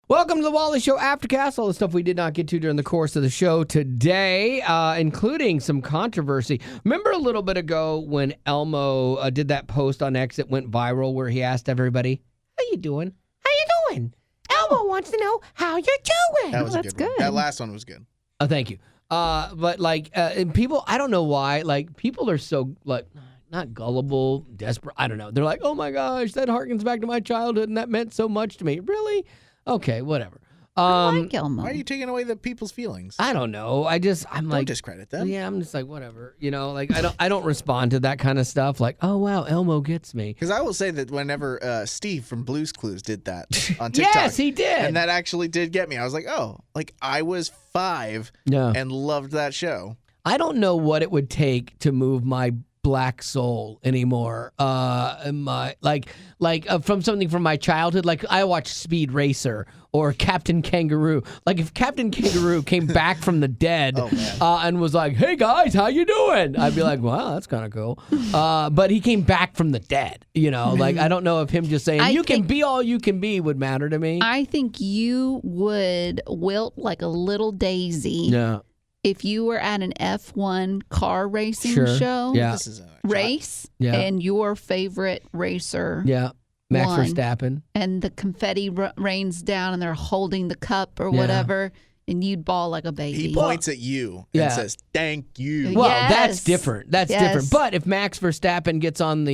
Welcome to the Wally Show Aftercast. All the stuff we did not get to during the course of the show today, including some controversy. Remember a little bit ago when Elmo did that post on X that went viral where he asked everybody, "How you doing? How you doing? Elmo wants to know how you're doing." That was a good one. That last one was good. Oh, thank you. But and people, I don't know why, people are so not gullible, desperate. I don't know. They're like, "Oh my gosh, that harkens back to my childhood, and that meant so much to me." Really? Okay, whatever. I like Elmo. Why are you taking away the people's feelings? I don't know. Don't discredit them. Yeah, I'm just like, whatever. I don't respond to that kind of stuff. Like, oh wow, Elmo gets me. Because I will say that whenever Steve from Blue's Clues did that on TikTok, yes, he did, and that actually did get me. I was like, oh, I was 5 and loved that show. I don't know what it would take to move my black soul anymore. From something from my childhood, like I watched Speed Racer or Captain Kangaroo. Like if Captain Kangaroo came back from the dead and was like, "Hey guys, how you doing?" I'd be like, "Wow, that's kind of cool." But he came back from the dead. I don't know if him just saying you can be all you can be would matter to me. I think you would wilt like a little daisy. Yeah. If you were at an F1 car racing show, race, and your favorite racer, Max won, Verstappen, and the confetti rains down, and they're holding the cup or whatever, and you'd bawl like a baby. He points at you and says, "Thank you." Well, that's different. That's different. But if Max Verstappen gets on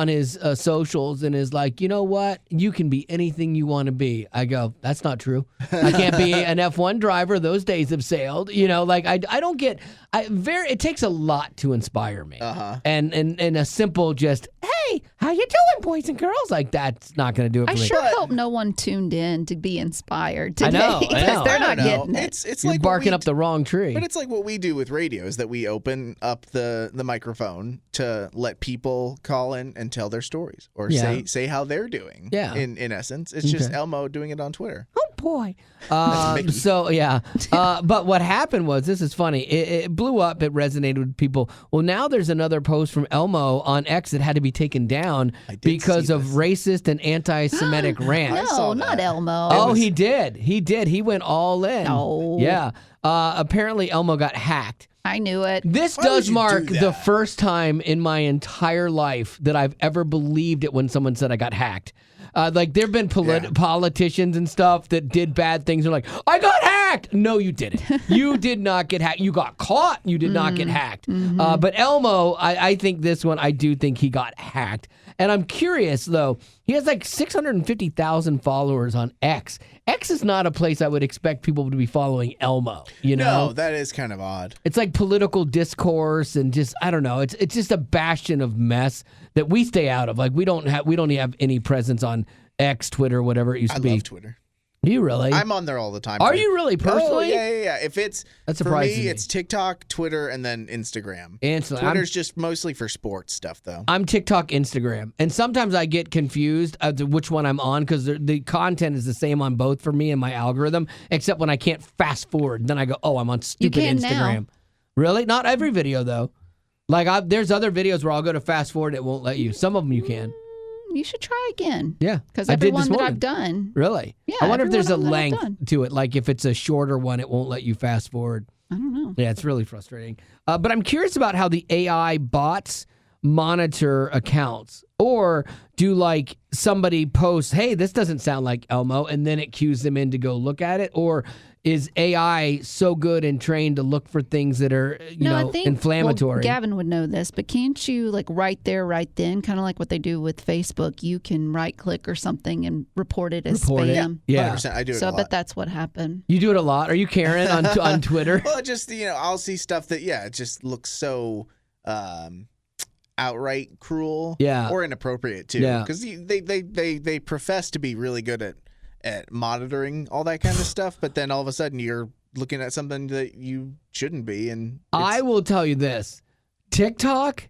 his socials and is like, "You know what? You can be anything you want to be." I go, "That's not true. I can't be an F1 driver. Those days have sailed." I don't get. It takes a lot to inspire me. And a simple just, "Hey, how you doing, boys and girls?" Like that's not going to do it for me. I sure hope no one tuned in to be inspired today. I know. Because they're not getting it. It's You're like barking up the wrong tree. But it's like what we do with radio is that we open up the microphone to let people call in and tell their stories or say how they're doing. Yeah. In essence, it's just Elmo doing it on Twitter. Oh boy. That's Mickey. But what happened was, this is funny. It blew up. It resonated with people. Well, now there's another post from Elmo on X that had to be taken down because of racist and anti-Semitic rants. No, not Elmo. Oh, he did. He went all in. No. Yeah. Apparently Elmo got hacked. I knew it. This does mark the first time in my entire life that I've ever believed it when someone said I got hacked. There've been politicians and stuff that did bad things. They're like, "I got hacked." No, you didn't. You did not get hacked. You got caught. You did not get hacked. But Elmo, I think this one, I do think he got hacked. And I'm curious, though. He has 650,000 followers on X. X is not a place I would expect people to be following Elmo, No, that is kind of odd. It's like political discourse and just, I don't know. It's just a bastion of mess that we stay out of. We don't have any presence on X, Twitter, whatever it used to be. I love Twitter. Do you really? I'm on there all the time. Are you really personally? Oh, yeah. If it's for me, it's TikTok, Twitter, and then Instagram. Twitter's just mostly for sports stuff, though. I'm TikTok, Instagram, and sometimes I get confused as to which one I'm on because the content is the same on both for me and my algorithm, except when I can't fast forward. Then I go, "Oh, I'm on stupid Instagram." Now. Really? Not every video though. There's other videos where I'll go to fast forward, it won't let you. Some of them you can. You should try again. Yeah. Because every one that I've done. Really? Yeah. I wonder if there's a length to it. Like if it's a shorter one, it won't let you fast forward. I don't know. Yeah, it's really frustrating. But I'm curious about how the AI bots monitor accounts. Or do somebody posts, "Hey, this doesn't sound like Elmo," and then it cues them in to go look at it? Or is AI so good and trained to look for things that are, I think, inflammatory? Well, Gavin would know this, but can't you right there, right then, kind of like what they do with Facebook, you can right click or something and report it as spam? Yeah. 100%. I do it a So lot. I bet that's what happened. You do it a lot? Are you Karen on Twitter? Well, just, I'll see stuff that, it just looks so outright cruel or inappropriate, too. Yeah. Because they profess to be really good at monitoring all that kind of stuff, but then all of a sudden you're looking at something that you shouldn't be. And I will tell you this. TikTok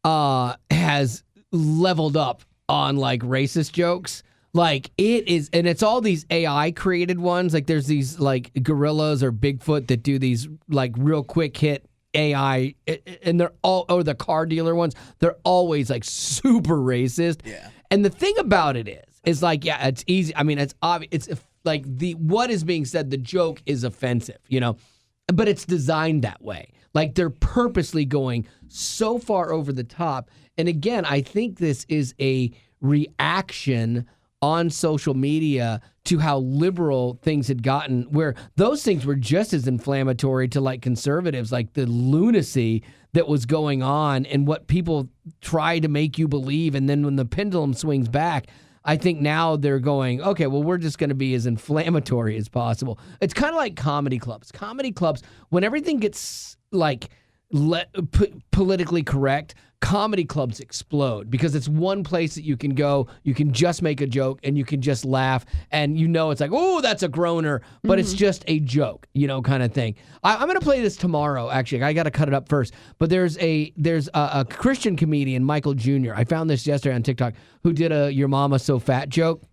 has leveled up on racist jokes. It is, and it's all these AI created ones. There's these gorillas or Bigfoot that do these real quick hit AI, and they're all, or the car dealer ones, they're always super racist. Yeah. And the thing about it is it's yeah, it's easy. I mean, it's obvious. It's what is being said, the joke is offensive, but it's designed that way. Like they're purposely going so far over the top. And again, I think this is a reaction on social media to how liberal things had gotten, where those things were just as inflammatory to like conservatives, like the lunacy that was going on and what people try to make you believe. And then when the pendulum swings back, I think now they're going, okay, well, we're just going to be as inflammatory as possible. It's kind of like comedy clubs. Comedy clubs, when everything gets like politically correct, comedy clubs explode because it's one place that you can go, you can just make a joke and you can just laugh and it's like, oh, that's a groaner, but it's just a joke, kind of thing. I'm going to play this tomorrow, actually. I got to cut it up first. But there's a Christian comedian, Michael Jr. I found this yesterday on TikTok, who did a "Your Mama So Fat" joke.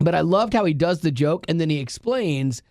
But I loved how he does the joke and then he explains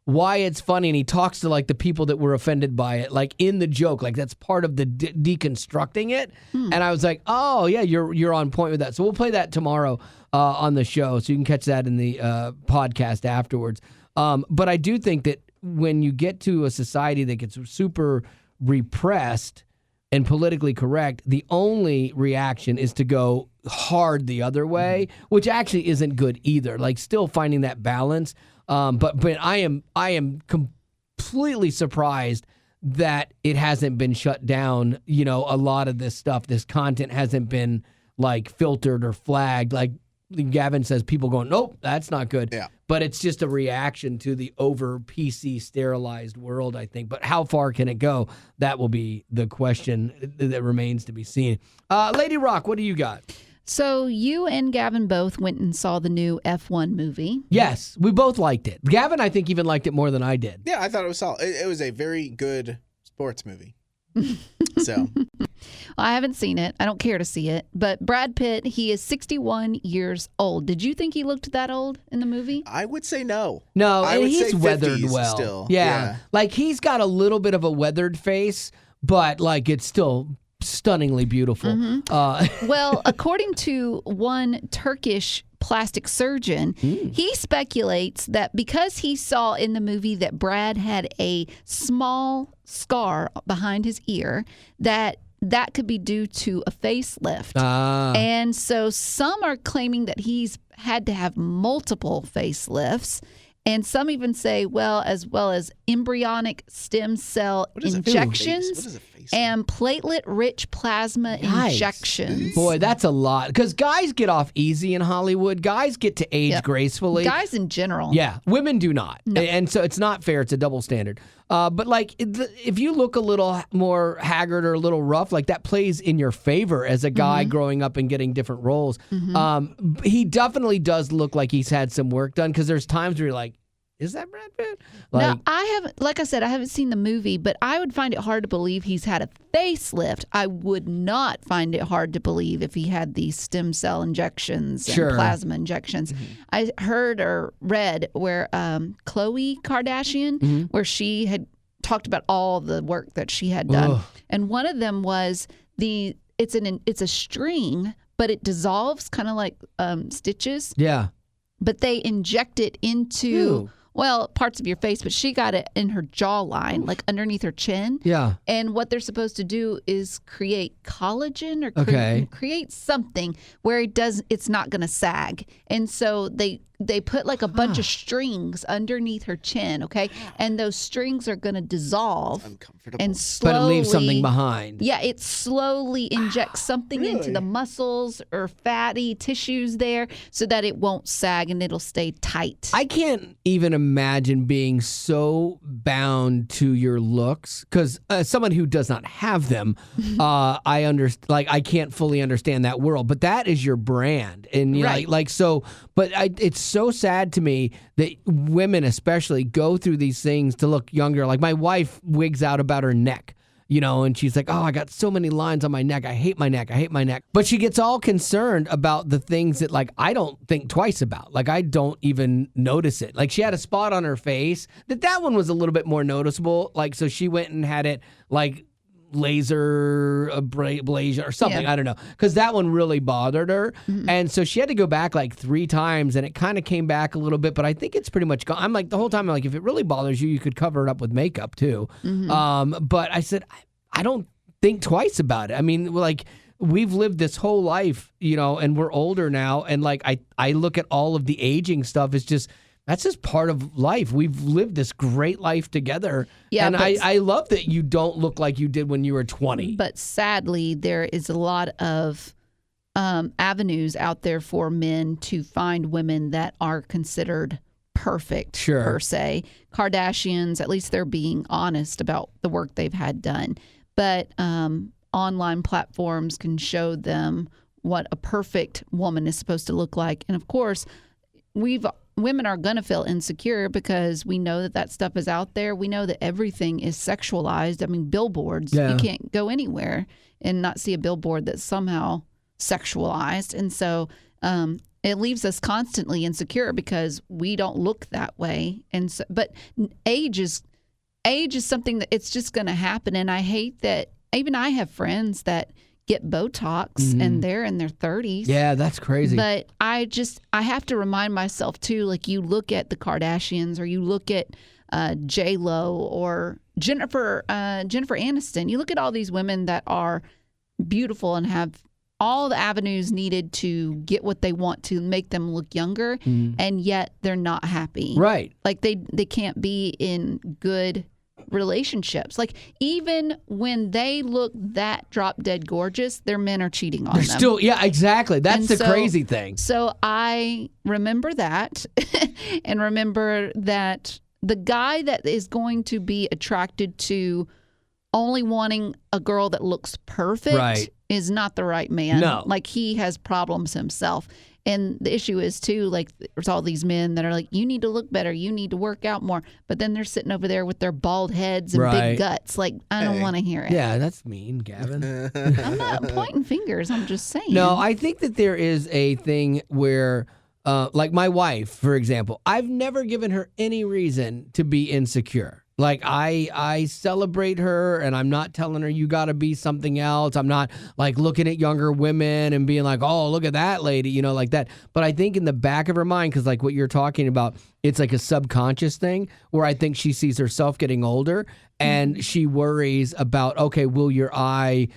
why it's funny, and he talks to like the people that were offended by it, like in the joke, like that's part of the deconstructing it. And I was like, oh yeah, you're on point with that. So we'll play that tomorrow on the show, so you can catch that in the podcast afterwards. But I do think that when you get to a society that gets super repressed and politically correct, the only reaction is to go hard the other way, which actually isn't good either. Like still finding that balance. But I am completely surprised that it hasn't been shut down. A lot of this stuff, this content hasn't been like filtered or flagged. Like Gavin says, people going, nope, that's not good. Yeah. But it's just a reaction to the over PC sterilized world, I think. But how far can it go? That will be the question that remains to be seen. Lady Rock, what do you got? So you and Gavin both went and saw the new F1 movie. Yes, we both liked it. Gavin, I think, even liked it more than I did. Yeah, I thought it was solid. It was a very good sports movie. So, well, I haven't seen it. I don't care to see it. But Brad Pitt, he is 61 years old. Did you think he looked that old in the movie? I would say no. No, I would he's say weathered 50s well. Still. Yeah, like he's got a little bit of a weathered face, but like it's still stunningly beautiful. Well, according to one Turkish plastic surgeon, he speculates that because he saw in the movie that Brad had a small scar behind his ear, that could be due to a facelift. And so some are claiming that he's had to have multiple facelifts. And some even say, well as embryonic stem cell injections and platelet-rich plasma injections. Boy, that's a lot. Because guys get off easy in Hollywood. Guys get to age gracefully. Guys in general. Yeah, women do not. No. And so it's not fair. It's a double standard. But like, if you look a little more haggard or a little rough, like that plays in your favor as a guy growing up and getting different roles. He definitely does look like he's had some work done, because there's times where you're like, is that Brad Pitt? Now, like I said, I haven't seen the movie, but I would find it hard to believe he's had a facelift. I would not find it hard to believe if he had these stem cell injections and plasma injections. I heard or read where Khloe Kardashian, where she had talked about all the work that she had done. And one of them was it's a string, but it dissolves kind of like stitches. Yeah. But they inject it into parts of your face, but she got it in her jawline, like underneath her chin. Yeah. And what they're supposed to do is create collagen or create something where it's not going to sag. And so they put like a bunch of strings underneath her chin, and those strings are going to dissolve and slowly, but it leaves something behind. Yeah, it slowly injects something into the muscles or fatty tissues there so that it won't sag and it'll stay tight. I can't even imagine being so bound to your looks, because someone who does not have them, I can't fully understand that world. But that is your brand, and you know, so. But it's so sad to me that women especially go through these things to look younger. Like my wife wigs out about her neck, and she's like, oh, I got so many lines on my neck. I hate my neck. I hate my neck. But she gets all concerned about the things that like I don't think twice about. Like I don't even notice it. Like she had a spot on her face that one was a little bit more noticeable. Like, so she went and had it like laser ablation or something. Yeah. I don't know. Because that one really bothered her. And so she had to go back like 3 times and it kind of came back a little bit, but I think it's pretty much gone. I'm like, the whole time, I'm like, if it really bothers you, you could cover it up with makeup too. But I said, I don't think twice about it. I mean, like, we've lived this whole life, you know, and we're older now. And like, I look at all of the aging stuff. It's just, that's just part of life. We've lived this great life together. Yeah, and I love that you don't look like you did when you were 20. But sadly, there is a lot of avenues out there for men to find women that are considered perfect, per se. Kardashians, at least they're being honest about the work they've had done. But online platforms can show them what a perfect woman is supposed to look like. And of course, women are going to feel insecure because we know that stuff is out there. We know that everything is sexualized. I mean, billboards, you can't go anywhere and not see a billboard that's somehow sexualized. And so it leaves us constantly insecure because we don't look that way. And so, but age is something that it's just going to happen. And I hate that even I have friends that get Botox and they're in their 30s. Yeah, that's crazy. But I have to remind myself too, like you look at the Kardashians or you look at J-Lo or Jennifer Aniston. You look at all these women that are beautiful and have all the avenues needed to get what they want to make them look younger, and yet they're not happy. Right. Like they can't be in good relationships. Like even when they look that drop dead gorgeous, their men are cheating on them. Still, yeah, exactly. That's And the crazy thing. So I remember that and remember that the guy that is going to be attracted to only wanting a girl that looks perfect is not the right man. No. Like he has problems himself. And the issue is too, like there's all these men that are like, you need to look better, you need to work out more, but then they're sitting over there with their bald heads and big guts. Like I don't want to hear it. Yeah, that's mean, Gavin. I'm not pointing fingers. I'm just saying. No, I think that there is a thing where, like my wife, for example, I've never given her any reason to be insecure. Like I celebrate her and I'm not telling her you got to be something else. I'm not like looking at younger women and being like, oh, look at that lady, you know, like that. But I think in the back of her mind, because like what you're talking about, it's like a subconscious thing where I think she sees herself getting older and she worries about, okay, will your eye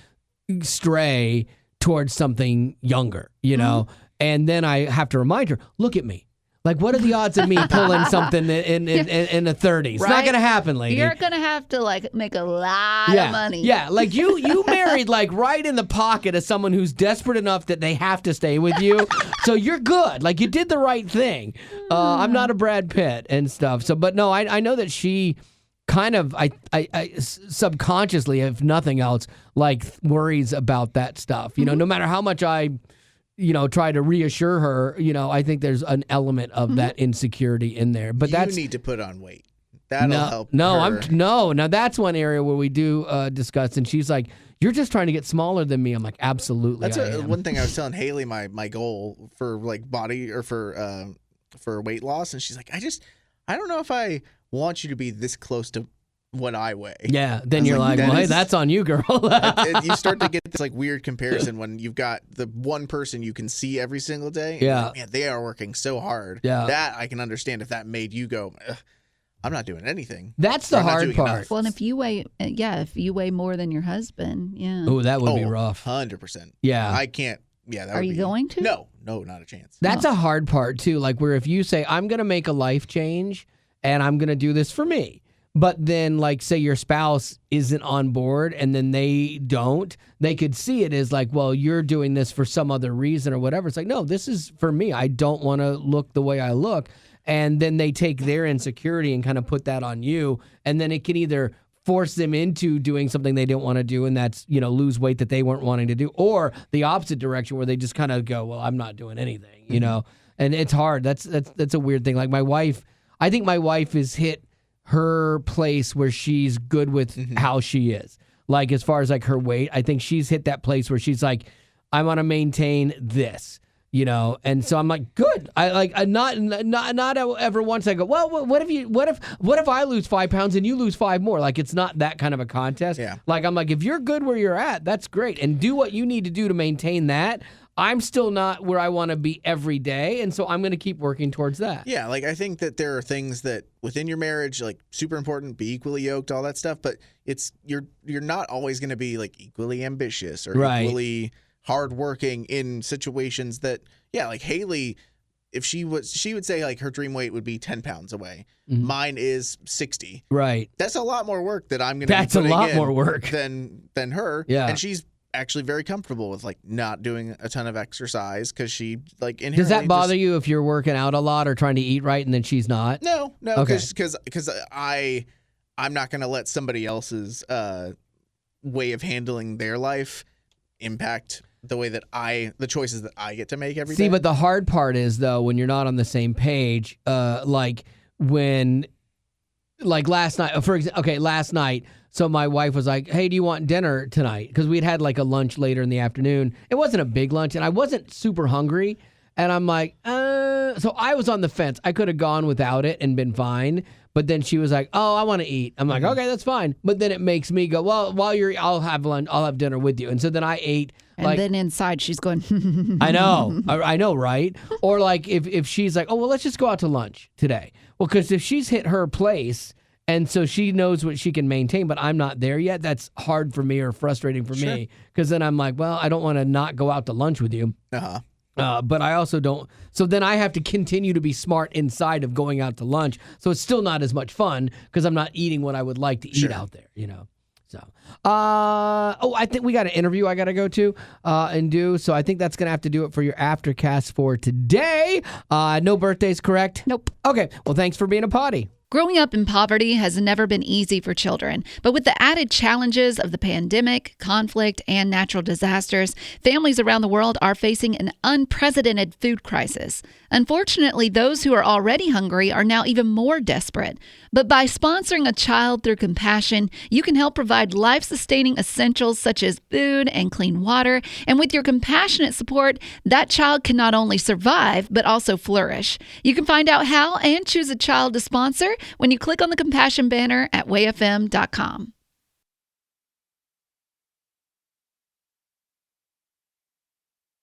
stray towards something younger, you know? And then I have to remind her, look at me. Like, what are the odds of me pulling something in the 30s? It's not going to happen, lady. You're going to have to, like, make a lot of money. Yeah, like, you married, like, right in the pocket of someone who's desperate enough that they have to stay with you. So you're good. Like, you did the right thing. I'm not a Brad Pitt and stuff. So, but no, I know that she kind of, I subconsciously, if nothing else, like, worries about that stuff. You know, no matter how much I try to reassure her, I think there's an element of that insecurity in there. But you need to put on weight. That'll help her. Now that's one area where we do discuss, and she's like, you're just trying to get smaller than me. I'm like, absolutely. That's one thing I was telling Haley, my goal for like body or for weight loss, and she's like, I don't know if I want you to be this close to what I weigh. Yeah, then you're like, well, hey, that's on you, girl. You start to get this like weird comparison when you've got the one person you can see every single day. Yeah, like, man, they are working so hard. Yeah, that I can understand if that made you go, I'm not doing anything. That's the hard part. Enough. Well, and if you weigh more than your husband, oh, that would be rough. 100%. Yeah, I can't. Yeah, that are you going to? No, not a chance. That's a hard part too. Like where if you say, I'm going to make a life change and I'm going to do this for me. But then, like, say your spouse isn't on board and then they don't, they could see it as like, well, you're doing this for some other reason or whatever. It's like, no, this is for me. I don't want to look the way I look. And then they take their insecurity and kind of put that on you. And then it can either force them into doing something they don't want to do, and that's, lose weight that they weren't wanting to do, or the opposite direction where they just kind of go, well, I'm not doing anything, And it's hard. That's a weird thing. Like I think my wife has hit her place where she's good with how she is. Like as far as like her weight, I think she's hit that place where she's like, I want to maintain this. You know, and so I'm like, good. I not ever once I go, well, what if I lose 5 pounds and you lose 5 more? Like, it's not that kind of a contest. Yeah. Like, I'm like, if you're good where you're at, that's great, and do what you need to do to maintain that. I'm still not where I want to be every day, and so I'm going to keep working towards that. Yeah, like I think that there are things that within your marriage, like super important, be equally yoked, all that stuff. But it's you're not always going to be like equally ambitious or equally hardworking in situations that, yeah, like Haley, if she would say like her dream weight would be 10 pounds away. Mm-hmm. Mine is 60. Right. That's a lot more work that I'm going to. That's a lot more work than her. Yeah. And she's actually very comfortable with like not doing a ton of exercise because she like inherently. Does that bother you if you're working out a lot or trying to eat right and then she's not? No, Okay. because I'm not going to let somebody else's way of handling their life impact the way that the choices that I get to make every day. See, but the hard part is though when you're not on the same page, like last night, for example, last night. So my wife was like, hey, do you want dinner tonight? Because we'd had like a lunch later in the afternoon. It wasn't a big lunch, and I wasn't super hungry. And I'm like, so I was on the fence. I could have gone without it and been fine. But then she was like, oh, I want to eat. I'm like, okay, that's fine. But then it makes me go, well, I'll have lunch, I'll have dinner with you. And so then I ate. And then inside she's going, I know, right? Or like if she's like, oh, well, let's just go out to lunch today. Well, because if she's hit her place, and so she knows what she can maintain, but I'm not there yet. That's hard for me or frustrating for me because then I'm like, well, I don't want to not go out to lunch with you. But I also don't. So then I have to continue to be smart inside of going out to lunch. So it's still not as much fun because I'm not eating what I would like to eat out there, you know. So, I think we got an interview I got to go to and do. So I think that's going to have to do it for your Aftercast for today. No birthdays, correct? Nope. Okay. Well, thanks for being a potty. Growing up in poverty has never been easy for children, but with the added challenges of the pandemic, conflict, and natural disasters, families around the world are facing an unprecedented food crisis. Unfortunately, those who are already hungry are now even more desperate. But by sponsoring a child through compassion, you can help provide life-sustaining essentials such as food and clean water. And with your compassionate support, that child can not only survive, but also flourish. You can find out how and choose a child to sponsor when you click on the compassion banner at wayfm.com.